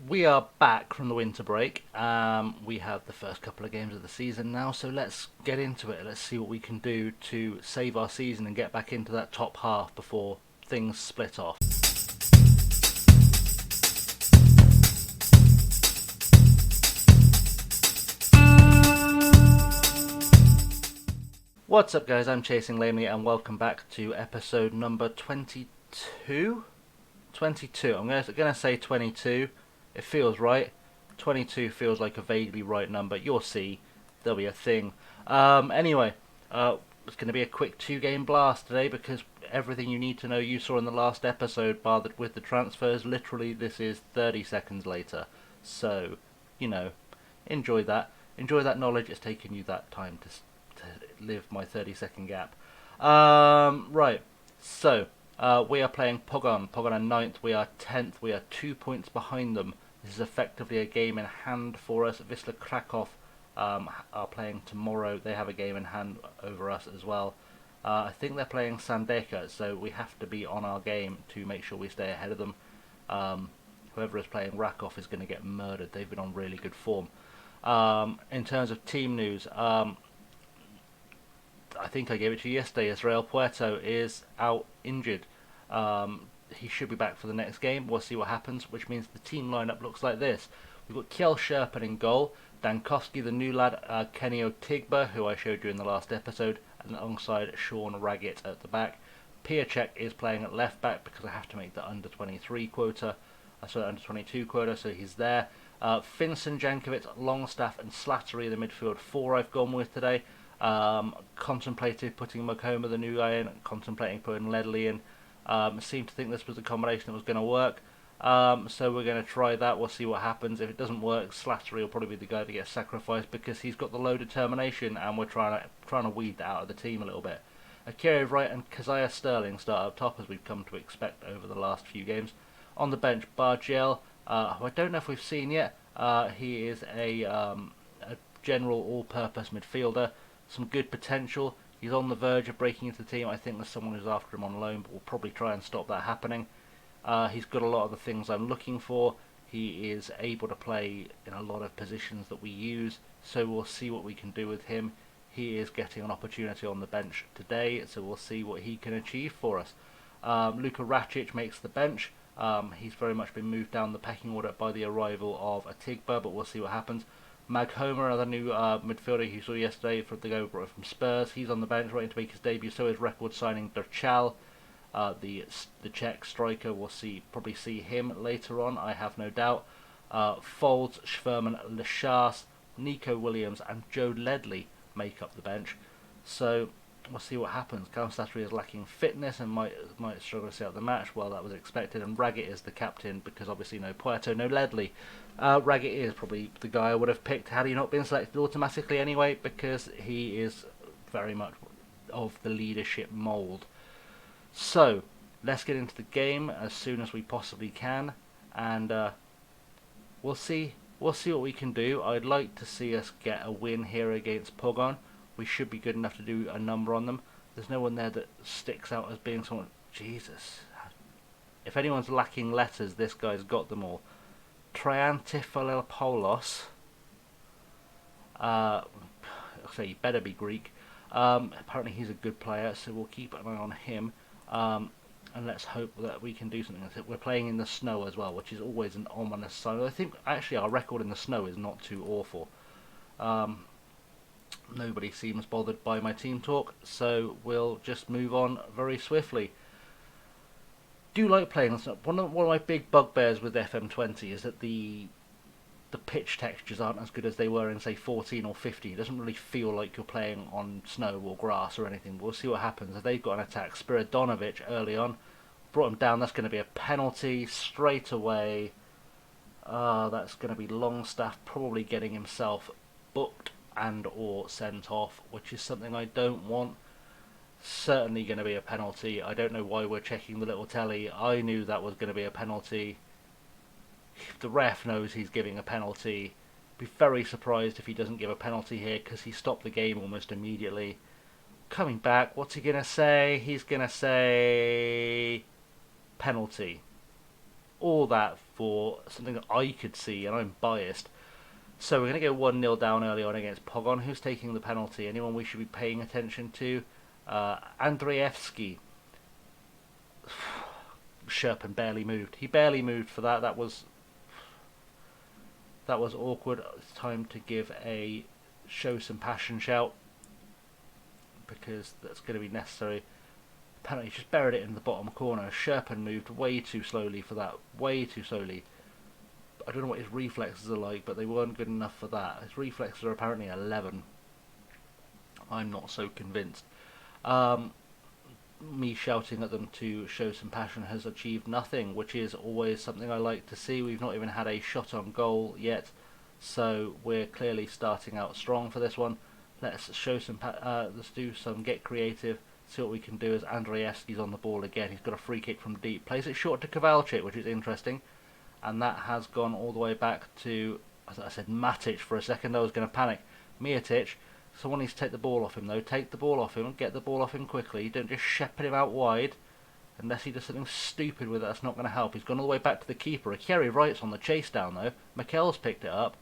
We are back from the winter break. We have the first couple of games of the season now, so let's get into it. Let's see what we can do to save our season and get back into that top half before things split off. What's up, guys? I'm ChasingLamely, and welcome back to episode number 22? 22. I'm going to say 22. It feels right. 22 feels like a vaguely right number. You'll see. There'll be a thing. Anyway, it's going to be a quick 2-game blast today because everything you need to know you saw in the last episode, bar that with the transfers, literally this is 30 seconds later. So, enjoy that. Enjoy that knowledge. It's taken you that time to live my 30-second gap. Right. So, we are playing Pogon. Pogon are 9th. We are 10th. We are 2 points behind them. This is effectively a game in hand for us. Wisla Krakow are playing tomorrow. They have a game in hand over us as well. I think they're playing Sandeka, so we have to be on our game to make sure we stay ahead of them. Whoever is playing Rakow is going to get murdered. They've been on really good form. In terms of team news, I think I gave it to you yesterday. Israel Puerto is out injured. He should be back for the next game. We'll see what happens, which means the team lineup looks like this. We've got Kjell Sherpen in goal, Dankowski, the new lad, Kenny Otigba, who I showed you in the last episode, and alongside Sean Raggett at the back. Piacek is playing at left back because I have to make the under 23 quota, under 22 quota, so he's there. Finson, Jankovic, Longstaff, and Slattery, the midfield 4 I've gone with today. Contemplated putting Makoma, the new guy, in, contemplating putting Ledley in. Seemed to think this was the combination that was going to work. So we're going to try that. We'll see what happens. If it doesn't work, Slattery will probably be the guy to get sacrificed because he's got the low determination, and we're trying to weed that out of the team a little bit. Akira Wright and Keziah Sterling start up top, as we've come to expect over the last few games. On the bench, Bargiel, who I don't know if we've seen yet. He is a general all-purpose midfielder. Some good potential. He's on the verge of breaking into the team. I think there's someone who's after him on loan, but we'll probably try and stop that happening. He's got a lot of the things I'm looking for. He is able to play in a lot of positions that we use, so we'll see what we can do with him. He is getting an opportunity on the bench today, so we'll see what he can achieve for us. Luka Racic makes the bench. He's very much been moved down the pecking order by the arrival of Atigba, but we'll see what happens. Mag Homer, another new midfielder you saw yesterday from the go from Spurs. He's on the bench, ready to make his debut. So is record signing Derchal, the Czech striker. We'll probably see him later on. I have no doubt. Folds, Schwerman, Lachas, Nico Williams, and Joe Ledley make up the bench. So we'll see what happens. Callum Slattery is lacking fitness and might struggle to see out the match. Well, that was expected. And Raggett is the captain because obviously no Puerto, no Ledley. Raggett is probably the guy I would have picked had he not been selected automatically anyway, because he is very much of the leadership mould. So let's get into the game as soon as we possibly can, and we'll see what we can do. I'd like to see us get a win here against Pogon. We should be good enough to do a number on them. There's no one there that sticks out as being someone. Jesus, if anyone's lacking letters, this guy's got them all. Triantifilopoulos. I'll say he better be Greek. Apparently he's a good player, so we'll keep an eye on him. And let's hope that we can do something with it. We're playing in the snow as well, which is always an ominous sign. I think actually our record in the snow is not too awful. Nobody seems bothered by my team talk, so we'll just move on very swiftly. Do like playing on snow. One of my big bugbears with FM20 is that the pitch textures aren't as good as they were in, say, 14 or 15. It doesn't really feel like you're playing on snow or grass or anything. We'll see what happens. If they've got an attack, Spiridonovic early on, brought him down. That's going to be a penalty straight away. That's going to be Longstaff probably getting himself booked and or sent off, which is something I don't want. Certainly going to be a penalty. I don't know why we're checking the little telly. I knew that was going to be a penalty. If the ref knows he's giving a penalty, be very surprised if he doesn't give a penalty here, because he stopped the game almost immediately. Coming back, what's he going to say? He's going to say penalty. All that for something that I could see, and I'm biased. So we're going to go 1-0 down early on against Pogon. Who's taking the penalty? Anyone we should be paying attention to? Andrzejewski. Sherpen barely moved. He barely moved for that. That was awkward. It's time to give a show some passion shout, because that's going to be necessary. Penalty, just buried it in the bottom corner. Sherpen moved way too slowly for that. Way too slowly. I don't know what his reflexes are like, but they weren't good enough for that. His reflexes are apparently 11. I'm not so convinced. Me shouting at them to show some passion has achieved nothing, which is always something I like to see. We've not even had a shot on goal yet, so we're clearly starting out strong for this one. Let's show some. Let's do some. Get creative. See what we can do. As Andrzejewski's on the ball again. He's got a free kick from deep. Plays it short to Kowalczyk, which is interesting. And that has gone all the way back to, as I said, Matic for a second. I was going to panic. Miatic. Someone needs to take the ball off him, though. Take the ball off him and get the ball off him quickly. Don't just shepherd him out wide. Unless he does something stupid with it, that's not going to help. He's gone all the way back to the keeper. Akiri Wright's on the chase down, though. Mikel's picked it up.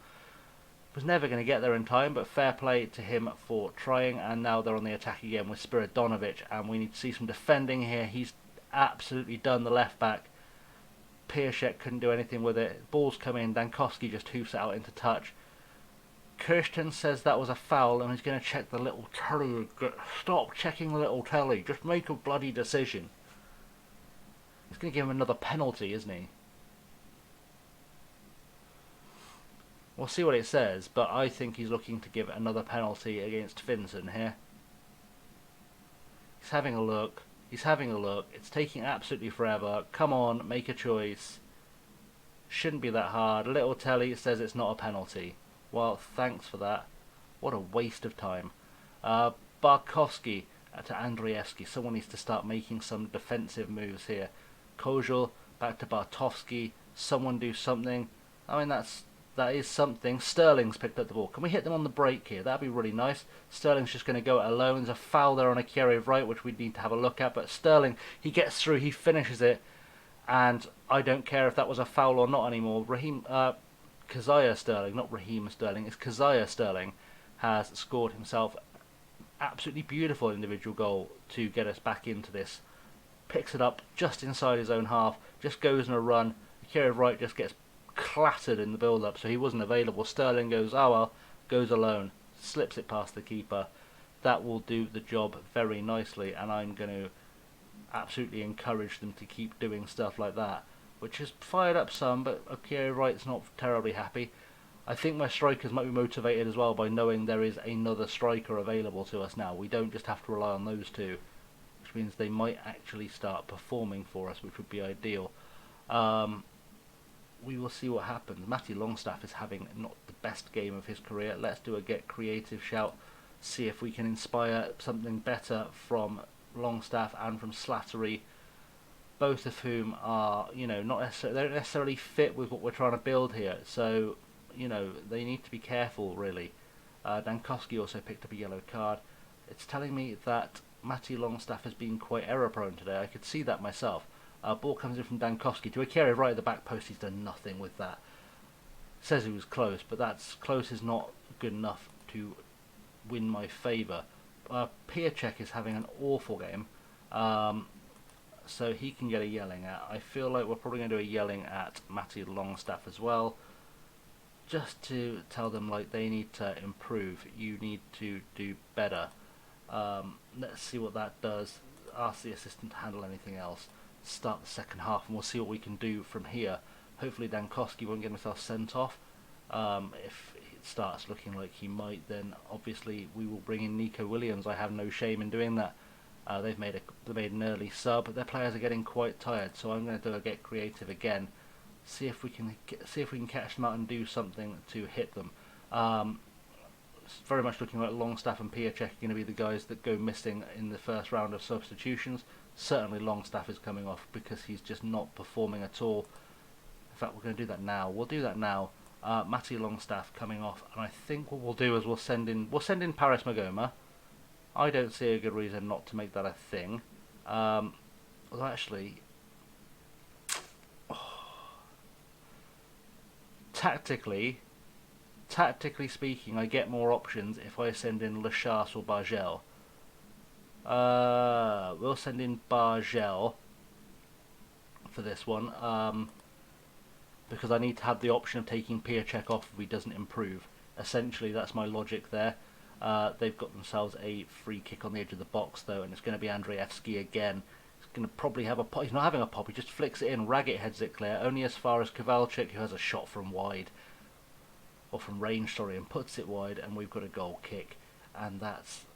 Was never going to get there in time, but fair play to him for trying. And now they're on the attack again with Spiridonovic. And we need to see some defending here. He's absolutely done the left back. Piaszczek couldn't do anything with it. Ball's come in. Dankowski just hoofs it out into touch. Kirsten says that was a foul and he's going to check the little telly. Stop checking the little telly. Just make a bloody decision. He's going to give him another penalty, isn't he? We'll see what it says, but I think he's looking to give another penalty against Finson here. He's having a look. He's having a look. It's taking absolutely forever. Come on, make a choice. Shouldn't be that hard. Little telly says it's not a penalty. Well, thanks for that. What a waste of time. Barkowski to Andrzejewski. Someone needs to start making some defensive moves here. Kozul back to Bartowski. Someone do something. I mean, that is something. Sterling's picked up the ball. Can we hit them on the break here? That'd be really nice. Sterling's just going to go it alone. There's a foul there on Akiri Wright, which we need to have a look at. But Sterling, he gets through. He finishes it. And I don't care if that was a foul or not anymore. Keziah Sterling, not Raheem Sterling, it's Keziah Sterling, has scored himself absolutely beautiful individual goal to get us back into this. Picks it up just inside his own half, just goes on a run. Akira Wright just gets clattered in the build-up, so he wasn't available. Sterling goes, oh well, goes alone, slips it past the keeper. That will do the job very nicely, and I'm going to absolutely encourage them to keep doing stuff like that, which has fired up some, but Akira Wright's not terribly happy. I think my strikers might be motivated as well by knowing there is another striker available to us now. We don't just have to rely on those two, which means they might actually start performing for us, which would be ideal. We will see what happens. Matty Longstaff is having not the best game of his career. Let's do a get creative shout, see if we can inspire something better from Longstaff and from Slattery, both of whom are, not necessarily, they don't necessarily fit with what we're trying to build here. So, they need to be careful, really. Dankowski also picked up a yellow card. It's telling me that Matty Longstaff has been quite error-prone today. I could see that myself. Ball comes in from Dankowski to Akira right at the back post. He's done nothing with that. Says he was close, but that's close is not good enough to win my favour. Piaszczek is having an awful game. So he can get a yelling at. I feel like we're probably going to do a yelling at Matty Longstaff as well, just to tell them they need to improve. You need to do better. Let's see what that does. Ask the assistant to handle anything else. Start the second half and we'll see what we can do from here. Hopefully Dankowski won't get himself sent off. If it starts looking like he might, then obviously we will bring in Nico Williams. I have no shame in doing that. They've made an early sub, but their players are getting quite tired, so I'm going to do a get creative again. See if we can catch them out and do something to hit them. It's very much looking like Longstaff and Piaszczek are going to be the guys that go missing in the first round of substitutions. Certainly Longstaff is coming off because he's just not performing at all. In fact, we're going to do that now. We'll do that now. Matty Longstaff coming off, and I think what we'll do is we'll send in Paris Magoma. I don't see a good reason not to make that a thing. Although actually, tactically speaking, I get more options if I send in Lachas or Bargel. We'll send in Bargel for this one, because I need to have the option of taking Piaczek off if he doesn't improve. Essentially, that's my logic there. They've got themselves a free kick on the edge of the box, though, and it's going to be Andrzejewski again. He's going to probably have a pop. He's not having a pop, he just flicks it in. Raggett heads it clear, only as far as Kowalczyk, who has a shot from wide. Or from range, sorry, and puts it wide, and we've got a goal kick. And that's,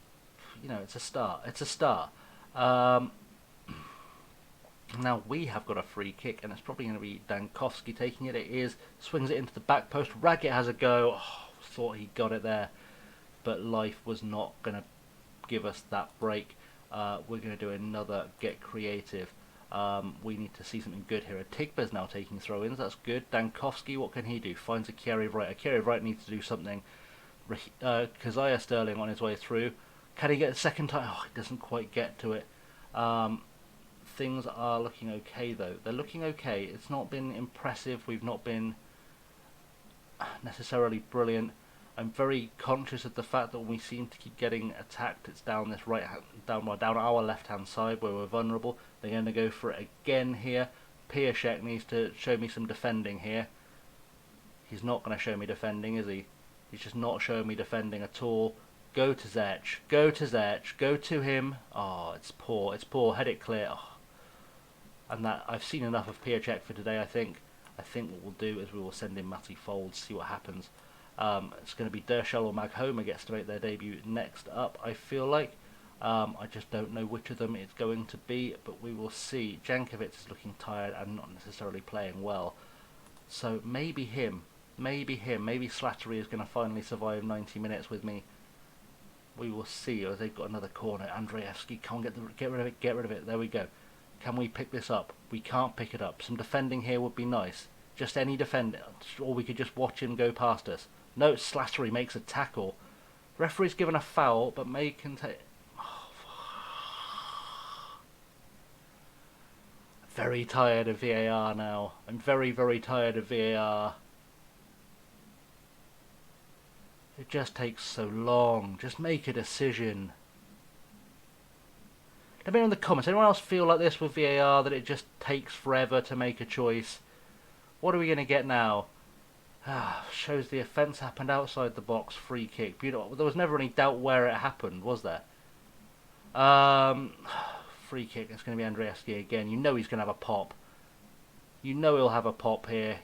it's a start. It's a start. Now we have got a free kick, and it's probably going to be Dankowski taking it. It is. Swings it into the back post. Raggett has a go. Oh, thought he got it there. But life was not going to give us that break. We're going to do another get creative. We need to see something good here. Tigba's now taking throw-ins. That's good. Dankowski, what can he do? Finds a Kierry Wright. A Kierry Wright needs to do something. Kazaya Sterling on his way through. Can he get a second time? Oh, he doesn't quite get to it. Things are looking okay, though. They're looking okay. It's not been impressive. We've not been necessarily brilliant. I'm very conscious of the fact that when we seem to keep getting attacked, it's down this down our left-hand side where we're vulnerable. They're going to go for it again here. Piaczek needs to show me some defending here. He's not going to show me defending, is he? He's just not showing me defending at all. Go to Zech. Go to Zech. Go to him. Oh, it's poor. It's poor. Head it clear. Oh. And that I've seen enough of Piaczek for today, I think. I think what we'll do is we will send in Matty Folds, see what happens. It's going to be Dershell or Maghoma gets to make their debut next up, I feel like. I just don't know which of them it's going to be, but we will see. Jankovic is looking tired and not necessarily playing well. So maybe him. Maybe Slattery is going to finally survive 90 minutes with me. We will see. As they've got another corner. Andrzejewski can't get rid of it. Get rid of it. There we go. Can we pick this up? We can't pick it up. Some defending here would be nice. Just any defending. Or we could just watch him go past us. No, Slattery makes a tackle. Referee's given a foul, but May can take... Oh, very tired of VAR now. I'm very, very tired of VAR. It just takes so long. Just make a decision. Let me know in the comments. Anyone else feel like this with VAR, that it just takes forever to make a choice? What are we going to get now? Shows the offence happened outside the box. Free kick. Beautiful. There was never any doubt where it happened, was there? Free kick. It's going to be Andrzejewski again. You know he's going to have a pop. You know he'll have a pop here.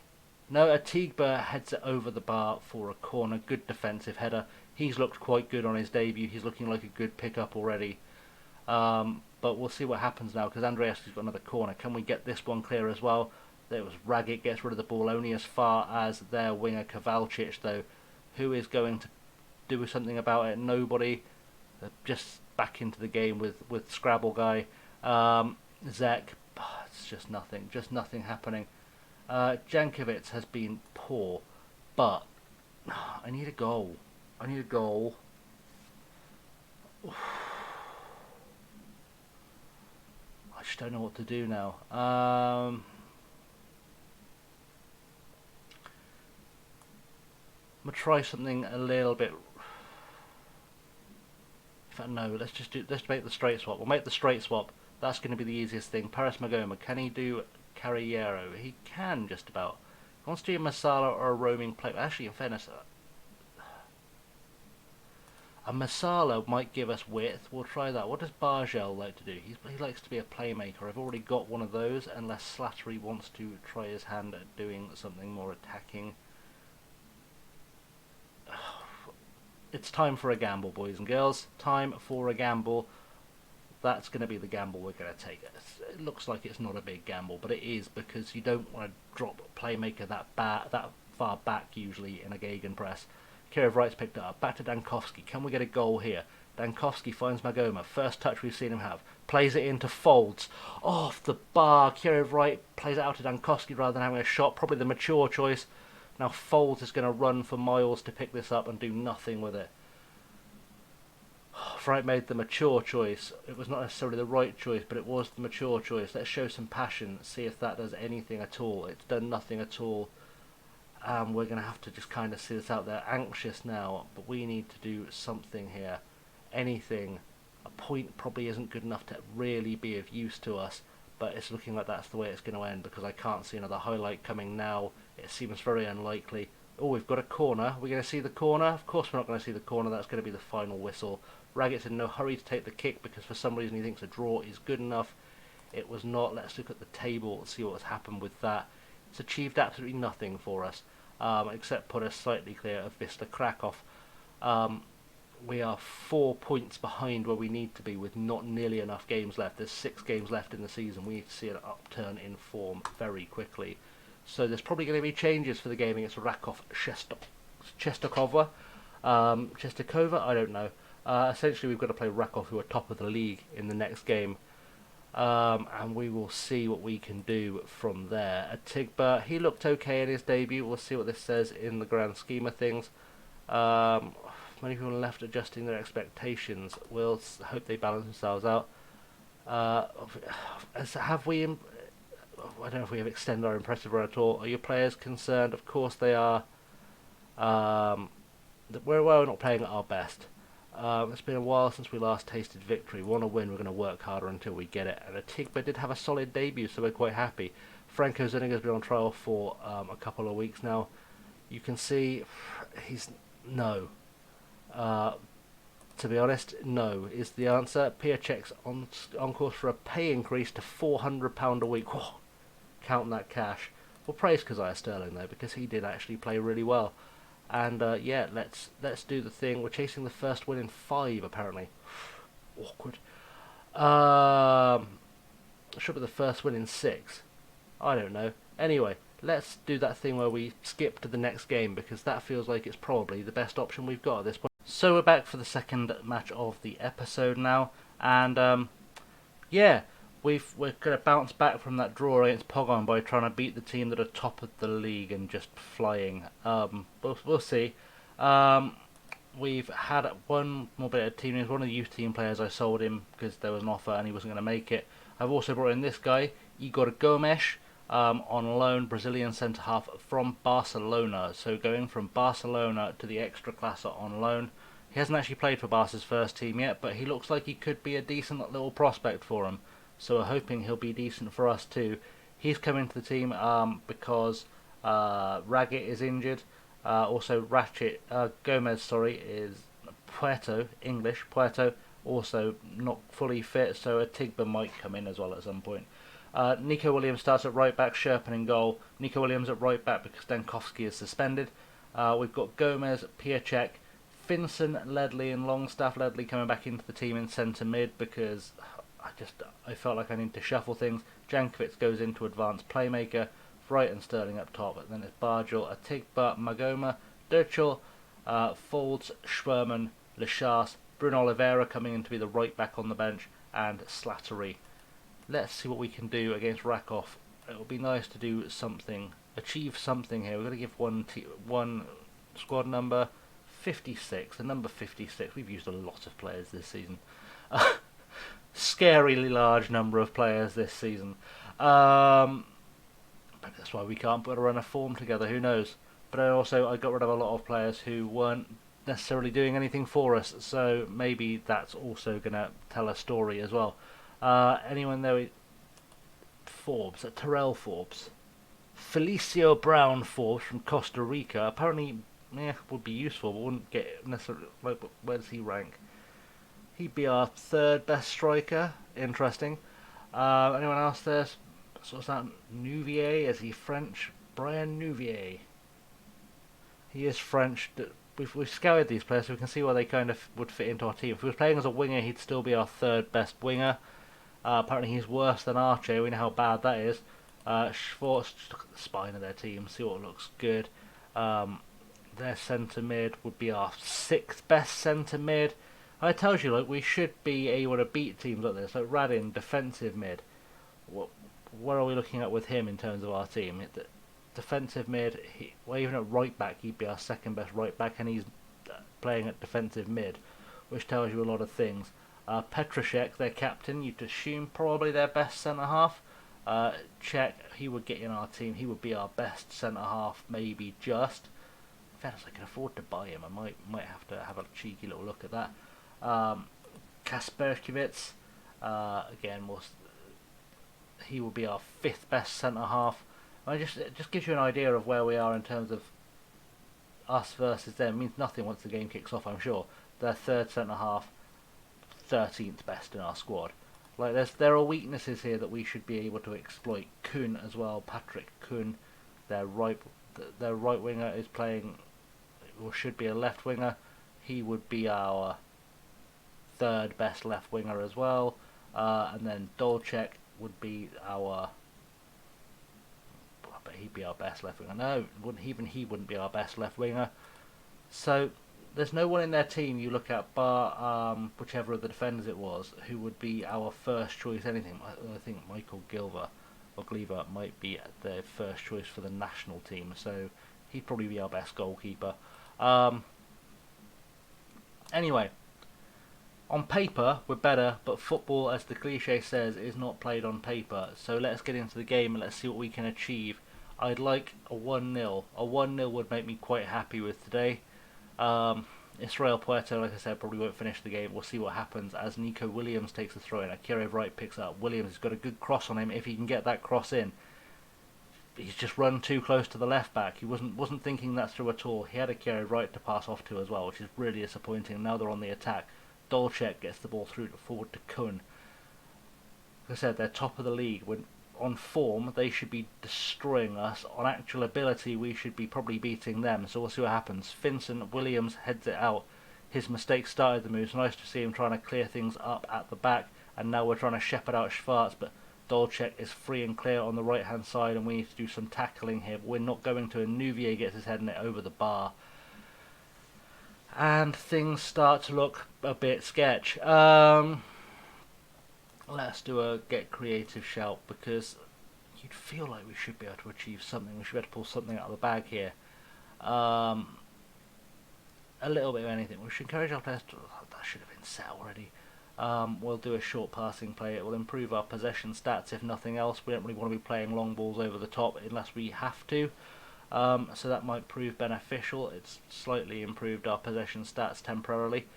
No, Atigba heads it over the bar for a corner. Good defensive header. He's looked quite good on his debut. He's looking like a good pickup already. But we'll see what happens now, because Andrzejewski's got another corner. Can we get this one clear as well? There was Raggett, gets rid of the ball only as far as their winger Kowalczyk, though. Who is going to do something about it? Nobody. Just back into the game with Scrabble guy. Zech, it's just nothing happening. Jankovic has been poor, but I need a goal. I just don't know what to do now. I'm gonna try something a little bit. In fact, no. Let's make the straight swap. We'll make the straight swap. That's going to be the easiest thing. Paris Maghoma, can he do Carriero? He can just about. He wants to do a Masala or a roaming play. Actually, in fairness, a Masala might give us width. We'll try that. What does Bargel like to do? He likes to be a playmaker. I've already got one of those, unless Slattery wants to try his hand at doing something more attacking. It's time for a gamble, boys and girls. Time for a gamble. That's going to be the gamble we're going to take. It looks like it's not a big gamble, but it is, because you don't want to drop a playmaker that far back usually in a gegenpress. Kiev Wright's picked it up. Back to Dankowski. Can we get a goal here? Dankowski finds Maghoma. First touch we've seen him have. Plays it into Folds. Off the bar. Kiev Wright plays it out to Dankowski rather than having a shot. Probably the mature choice. Now Folds is going to run for miles to pick this up and do nothing with it. Wright made the mature choice. It was not necessarily the right choice, but it was the mature choice. Let's show some passion. See if that does anything at all. It's done nothing at all. We're going to have to just kind of see this out. They're anxious now, but we need to do something here. Anything. A point probably isn't good enough to really be of use to us, but it's looking like that's the way it's going to end because I can't see another highlight coming now. It seems very unlikely. Oh, we've got a corner. We're going to see the corner. Of course we're not going to see the corner. That's going to be the final whistle. Raggett's in no hurry to take the kick because for some reason he thinks a draw is good enough. It was not. Let's look at the table and see what's happened with that. It's achieved absolutely nothing for us, except put us slightly clear of Wisla Krakow. We are 4 points behind where we need to be with not nearly enough games left. There's 6 games left in the season. We need to see an upturn in form very quickly. So there's probably going to be changes for the game against Rakov Czestochowa. Czestochowa, I don't know. Essentially, we've got to play Rakov, who are top of the league, in the next game. And we will see what we can do from there. Atigba, he looked okay in his debut. We'll see what this says in the grand scheme of things. Many people left adjusting their expectations. We'll hope they balance themselves out. Have we? I don't know if we have extended our impressive run at all. Are your players concerned? Of course they are. We're not playing at our best. It's been a while since we last tasted victory. We want to win. We're going to work harder until we get it. And Atigba did have a solid debut, so we're quite happy. Franco Zuniga's been on trial for a couple of weeks now. You can see he's no. To be honest, no is the answer. Piacek's on course for a pay increase to £400 a week. Whoa, count that cash. Well, praise Kazaya Sterling though, because he did actually play really well. And yeah, let's do the thing. We're chasing the first win in 5 apparently. Awkward. Should be the first win in 6. I don't know. Anyway, let's do that thing where we skip to the next game because that feels like it's probably the best option we've got at this point. So we're back for the second match of the episode now, and yeah, we're going to bounce back from that draw against Pogon by trying to beat the team that are top of the league and just flying. We'll see. We've had one more bit of team news. One of the youth team players, I sold him because there was an offer and he wasn't going to make it. I've also brought in this guy, Igor Gomes, on loan, Brazilian centre-half from Barcelona. So going from Barcelona to the Extraclasa on loan. He hasn't actually played for Barca's first team yet, but he looks like he could be a decent little prospect for him. So we're hoping he'll be decent for us too. He's coming to the team because Raggett is injured. Also Gomez, is Puerto, also not fully fit, so Atigba might come in as well at some point. Nico Williams starts at right back, Sherpan in goal. Nico Williams at right back because Dankovsky is suspended. We've got Gomez, Piacek, Finson, Ledley and Longstaff. Ledley coming back into the team in centre mid because I felt like I need to shuffle things. Jankovic goes into advanced playmaker. Wright and Sterling up top. And then it's Bargel, Atigba, Magoma, Derchel, Folds, Schwerman, Lechas, Bruno Oliveira coming in to be the right back on the bench, and Slattery. Let's see what we can do against Rakov. It would be nice to do something, achieve something here. We're going to give one squad number 56, the number 56. We've used a lot of players this season. Scarily large number of players this season. But that's why we can't put a run of form together, who knows. But I got rid of a lot of players who weren't necessarily doing anything for us, so maybe that's also going to tell a story as well. Anyone there? Forbes, Terrell Forbes. Felicio Brown Forbes from Costa Rica. Apparently, would be useful, but wouldn't get necessarily. Where does he rank? He'd be our 3rd best striker. Interesting. Anyone else there? So what's that? Nouvier? Is he French? Brian Nouvier. He is French. We've scoured these players so we can see where they kind of would fit into our team. If he was playing as a winger, he'd still be our 3rd best winger. Apparently he's worse than Arche. We know how bad that is. Schwartz, just look at the spine of their team, see what looks good. Their centre mid would be our 6th best centre mid. I told you, we should be able to beat teams like this. Like Radin, defensive mid. What are we looking at with him in terms of our team? Defensive mid, even at right back, he'd be our 2nd best right back, and he's playing at defensive mid, which tells you a lot of things. Petrashek, their captain, you'd assume probably their best centre half. Czech, he would get in our team. He would be our best centre half, maybe just. In fairness, I can afford to buy him. I might have to have a cheeky little look at that. Kasperkiewicz, again, he will be our fifth best centre half. It just gives you an idea of where we are in terms of us versus them. It means nothing once the game kicks off, I'm sure. Their third centre half, 13th best in our squad. Like there are weaknesses here that we should be able to exploit. Kuhn as well, Patrick Kuhn, their right winger is playing, or should be a left winger. He would be our third best left winger as well, and then Dolcek would be our. But he'd be our best left winger. No, he wouldn't be our best left winger. So there's no one in their team you look at bar whichever of the defenders it was who would be our first choice anything. I think Michael Gleaver might be their first choice for the national team, so he'd probably be our best goalkeeper. Anyway, on paper we're better, but football, as the cliche says, is not played on paper. So let's get into the game and let's see what we can achieve. I'd like a 1-0. A 1-0 would make me quite happy with today. Israel Puerto, like I said, probably won't finish the game. We'll see what happens as Nico Williams takes the throw in. Akira Wright picks up. Williams has got a good cross on him. If he can get that cross in, he's just run too close to the left back. He wasn't thinking that through at all. He had Akira Wright to pass off to as well, which is really disappointing. Now they're on the attack. Dolcek gets the ball forward to Kuhn. Like I said, they're top of the league. When on form, they should be destroying us. On actual ability, we should be probably beating them. So we'll see what happens. Vincent Williams heads it out. His mistake started the move. It's nice to see him trying to clear things up at the back. And now we're trying to shepherd out Schwarz, but Dolcek is free and clear on the right-hand side, and we need to do some tackling here. But we're not going to. And Nouvier gets his head in it over the bar. And things start to look a bit sketch. Let's do a get creative shout, because you'd feel like we should be able to achieve something. We should be able to pull something out of the bag here. A little bit of anything. We should encourage our players to... that should have been set already. We'll do a short passing play. It will improve our possession stats if nothing else. We don't really want to be playing long balls over the top unless we have to. So that might prove beneficial. It's slightly improved our possession stats temporarily.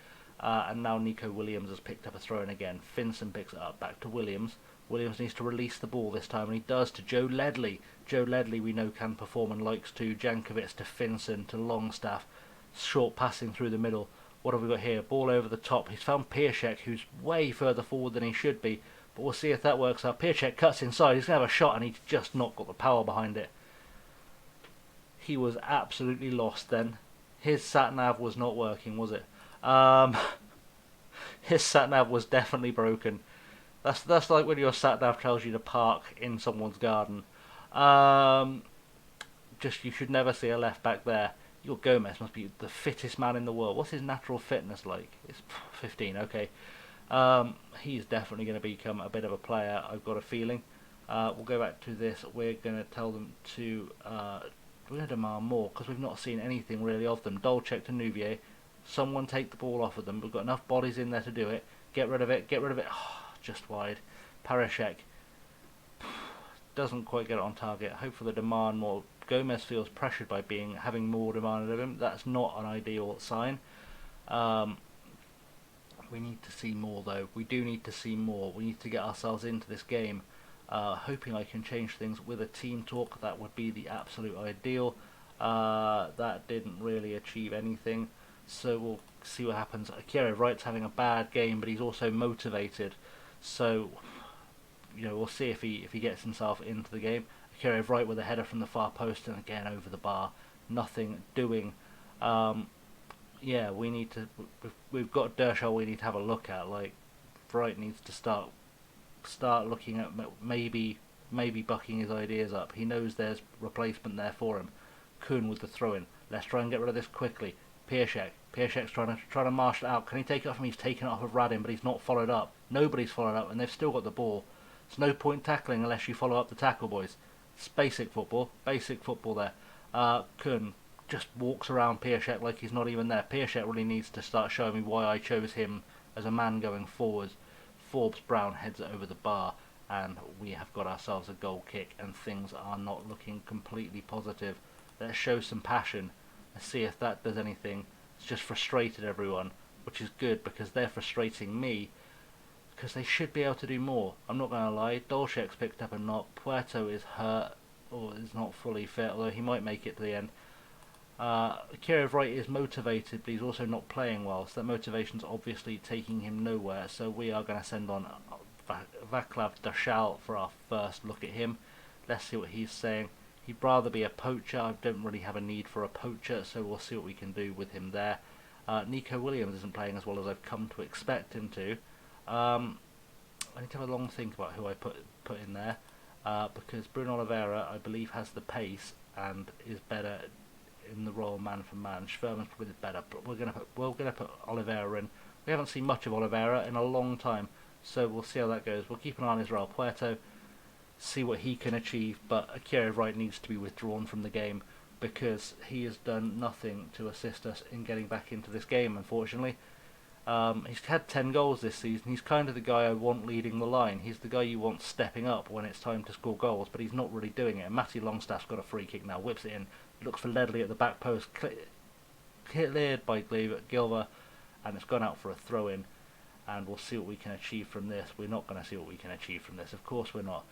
And now Nico Williams has picked up a throw-in again. Finson picks it up, back to Williams. Williams needs to release the ball this time, and he does to Joe Ledley. Joe Ledley we know can perform and likes to. Jankovic to Finson to Longstaff. Short passing through the middle. What have we got here? Ball over the top. He's found Piaszczek, who's way further forward than he should be. But we'll see if that works out. Piaszczek cuts inside. He's going to have a shot, and he's just not got the power behind it. He was absolutely lost then. His sat-nav was not working, was it? His sat-nav was definitely broken. That's like when your sat-nav tells you to park in someone's garden. Just, you should never see a left back there. Your Gomez must be the fittest man in the world. What's his natural fitness like? It's 15, okay. He's definitely going to become a bit of a player, I've got a feeling. We'll go back to this. We're going to tell them to... we're going to demand more, because we've not seen anything really of them. Dolcek to Nouvier. Someone take the ball off of them. We've got enough bodies in there to do it. Get rid of it. Get rid of it. Oh, just wide. Piaszczek doesn't quite get it on target. Hope for the demand more. Gomez feels pressured by having more demanded of him. That's not an ideal sign. We need to see more, though. We do need to see more. We need to get ourselves into this game. Hoping I can change things with a team talk. That would be the absolute ideal. That didn't really achieve anything. So we'll see what happens. Akira Wright's having a bad game, but he's also motivated. So, we'll see if he gets himself into the game. Akira Wright with a header from the far post, and again over the bar. Nothing doing. Yeah, we need to. We've got Dershall. We need to have a look at. Like, Wright needs to start looking at maybe bucking his ideas up. He knows there's replacement there for him. Kuhn with the throw-in. Let's try and get rid of this quickly. Piaszczek's trying to marshal it out. Can he take it off him? He's taken it off of Radin, but he's not followed up. Nobody's followed up, and they've still got the ball. There's no point tackling unless you follow up the tackle, boys. It's basic football there. Kuhn just walks around Piaszczek like he's not even there. Piaszczek really needs to start showing me why I chose him as a man going forwards. Forbes Brown heads it over the bar, and we have got ourselves a goal kick, and things are not looking completely positive. Let's show some passion. Let's see if that does anything. It's just frustrated everyone, which is good because they're frustrating me, because they should be able to do more. I'm not going to lie, Dolchek's picked up a knock, Puerto is hurt, or is not fully fit, although he might make it to the end. Kiev Wright is motivated, but he's also not playing well, so that motivation's obviously taking him nowhere, so we are going to send on Vaclav Dashal for our first look at him. Let's see what he's saying. He'd rather be a poacher. I don't really have a need for a poacher, so we'll see what we can do with him there. Nico Williams isn't playing as well as I've come to expect him to. I need to have a long think about who I put in there, because Bruno Oliveira, I believe, has the pace and is better in the role man for man. Schwerman's probably better, but we're gonna put Oliveira in. We haven't seen much of Oliveira in a long time, so we'll see how that goes. We'll keep an eye on Israel Puerto, see what he can achieve, but Akira Wright needs to be withdrawn from the game because he has done nothing to assist us in getting back into this game, unfortunately. He's had 10 goals this season. He's kind of the guy I want leading the line. He's the guy you want stepping up when it's time to score goals, but he's not really doing it. And Matty Longstaff's got a free kick now, whips it in, looks for Ledley at the back post, cleared by Gilver, and it's gone out for a throw-in, and we'll see what we can achieve from this. We're not going to see what we can achieve from this. Of course we're not.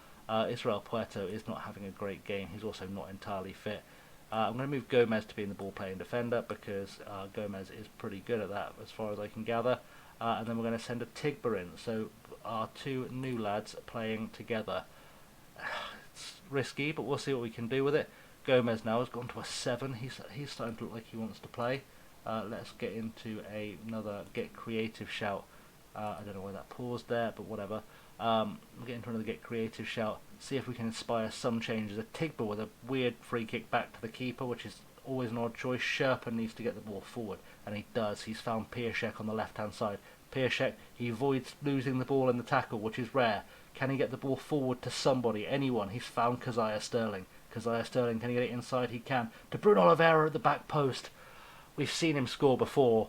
Israel Puerto is not having a great game. He's also not entirely fit. I'm going to move Gomez to being the ball-playing defender because Gomez is pretty good at that as far as I can gather. And then we're going to send a Tigber in. So our two new lads playing together. It's risky, but we'll see what we can do with it. Gomez now has gone to a 7. He's starting to look like he wants to play. Let's get into another get creative shout. I don't know why that paused there, but whatever. We'll get into another get creative shout. See if we can inspire some changes. A Tigber with a weird free kick back to the keeper, which is always an odd choice. Sherpa needs to get the ball forward, and he does. He's found Piaszczek on the left-hand side. Piaszczek, he avoids losing the ball in the tackle, which is rare. Can he get the ball forward to somebody, anyone? He's found Kazaya Sterling. Kazaya Sterling, can he get it inside? He can. To Bruno Oliveira at the back post. We've seen him score before.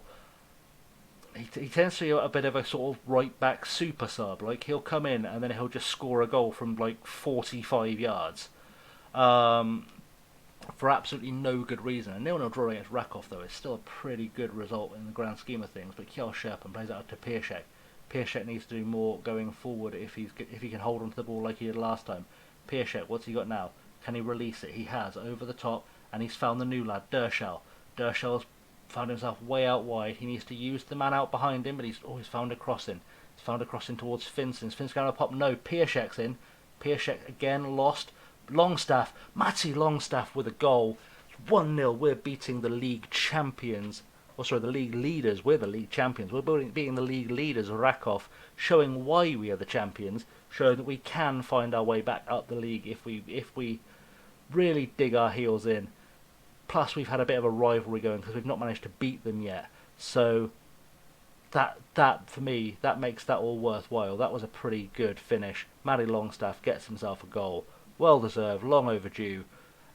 He tends to be a bit of a sort of right-back super sub. Like, he'll come in and then he'll just score a goal from, like, 45 yards. For absolutely no good reason. And 0-0 draw against Rakov, though, is still a pretty good result in the grand scheme of things. But Kjell Sherpen plays out to Piaszczek. Piaszczek needs to do more going forward if he can hold onto the ball like he did last time. Piaszczek, what's he got now? Can he release it? He has, over the top, and he's found the new lad, Dershal. Dershal's found himself way out wide. He needs to use the man out behind him, but he's found a crossing. He's found a crossing towards Finson. Is Finson going to pop? No, Piaszczek's in. Piaszczek again lost. Longstaff, Matty Longstaff with a goal. 1-0, we're beating the league champions. Or sorry, the league leaders. We're the league champions. We're beating the league leaders, Rakov, showing why we are the champions, showing that we can find our way back up the league if we really dig our heels in. Plus, we've had a bit of a rivalry going because we've not managed to beat them yet. So that for me, that makes that all worthwhile. That was a pretty good finish. Matty Longstaff gets himself a goal. Well deserved, long overdue.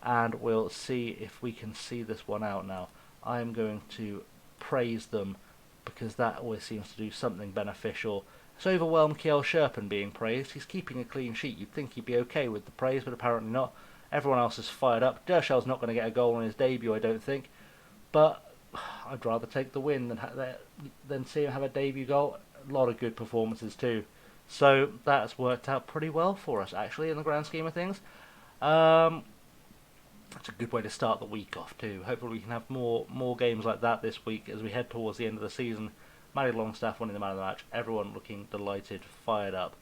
And we'll see if we can see this one out now. I am going to praise them because that always seems to do something beneficial. It's overwhelmed Kjell Sherpen being praised. He's keeping a clean sheet. You'd think he'd be okay with the praise, but apparently not. Everyone else is fired up. Dershal's not going to get a goal on his debut, I don't think. But I'd rather take the win than see him have a debut goal. A lot of good performances too. So that's worked out pretty well for us, actually, in the grand scheme of things. That's a good way to start the week off too. Hopefully we can have more games like that this week as we head towards the end of the season. Matty Longstaff winning the man of the match. Everyone looking delighted, fired up.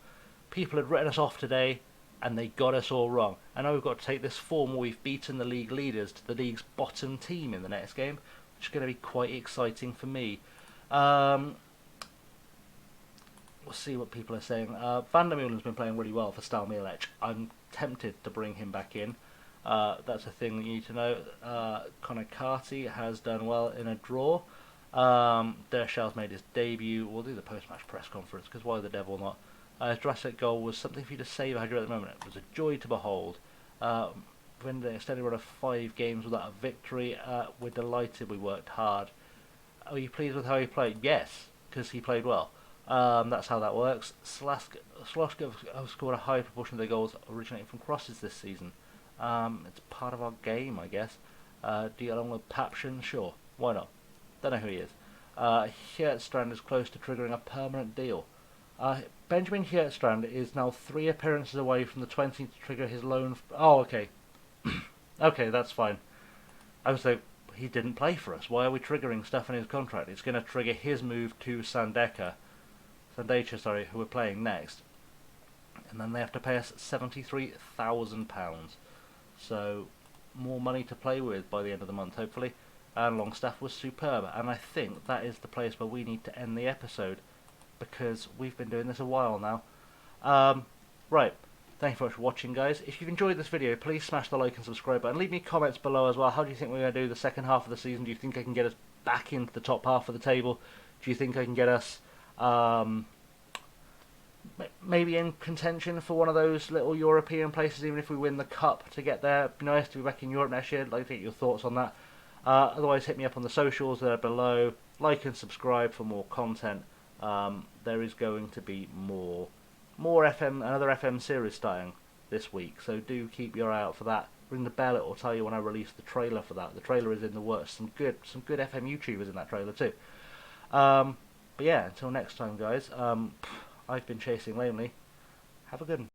People had written us off today, and they got us all wrong. And now we've got to take this form where we've beaten the league leaders to the league's bottom team in the next game, which is going to be quite exciting for me. We'll see what people are saying. Van der Meulen's been playing really well for Stal Mielec. I'm tempted to bring him back in. That's a thing that you need to know. Connor Carty has done well in a draw. Dershal's made his debut. We'll do the post-match press conference, because why the devil not? His Jurassic goal was something for you to save at the moment. It was a joy to behold. When the extended run of 5 games without a victory, we're delighted. We worked hard. Are you pleased with how he played? Yes, because he played well. That's how that works. Slask have scored a high proportion of their goals originating from crosses this season. It's part of our game, I guess. Deal along with Papshin, sure, why not? Don't know who he is. Hjertstrand is close to triggering a permanent deal. Benjamin Hjertstrand is now 3 appearances away from the 20 to trigger his loan. Oh, okay. Okay, that's fine. I was like, he didn't play for us. Why are we triggering stuff in his contract? It's going to trigger his move to Sandecha, sorry, who we're playing next. And then they have to pay us £73,000. So, more money to play with by the end of the month, hopefully. And Longstaff was superb. And I think that is the place where we need to end the episode, because we've been doing this a while now. Right. Thank you very much for watching, guys. If you've enjoyed this video, please smash the like and subscribe button. Leave me comments below as well. How do you think we're going to do the second half of the season? Do you think I can get us back into the top half of the table? Do you think I can get us maybe in contention for one of those little European places, even if we win the cup to get there? It'd be nice to be back in Europe next year. I'd like to get your thoughts on that. Otherwise, hit me up on the socials there below. Like and subscribe for more content. There is going to be more another FM series starting this week, so do keep your eye out for that. Ring the bell; it will tell you when I release the trailer for that. The trailer is in the works. Some good FM YouTubers in that trailer too. But yeah, until next time, guys. I've been Chasing Lamely. Have a good one.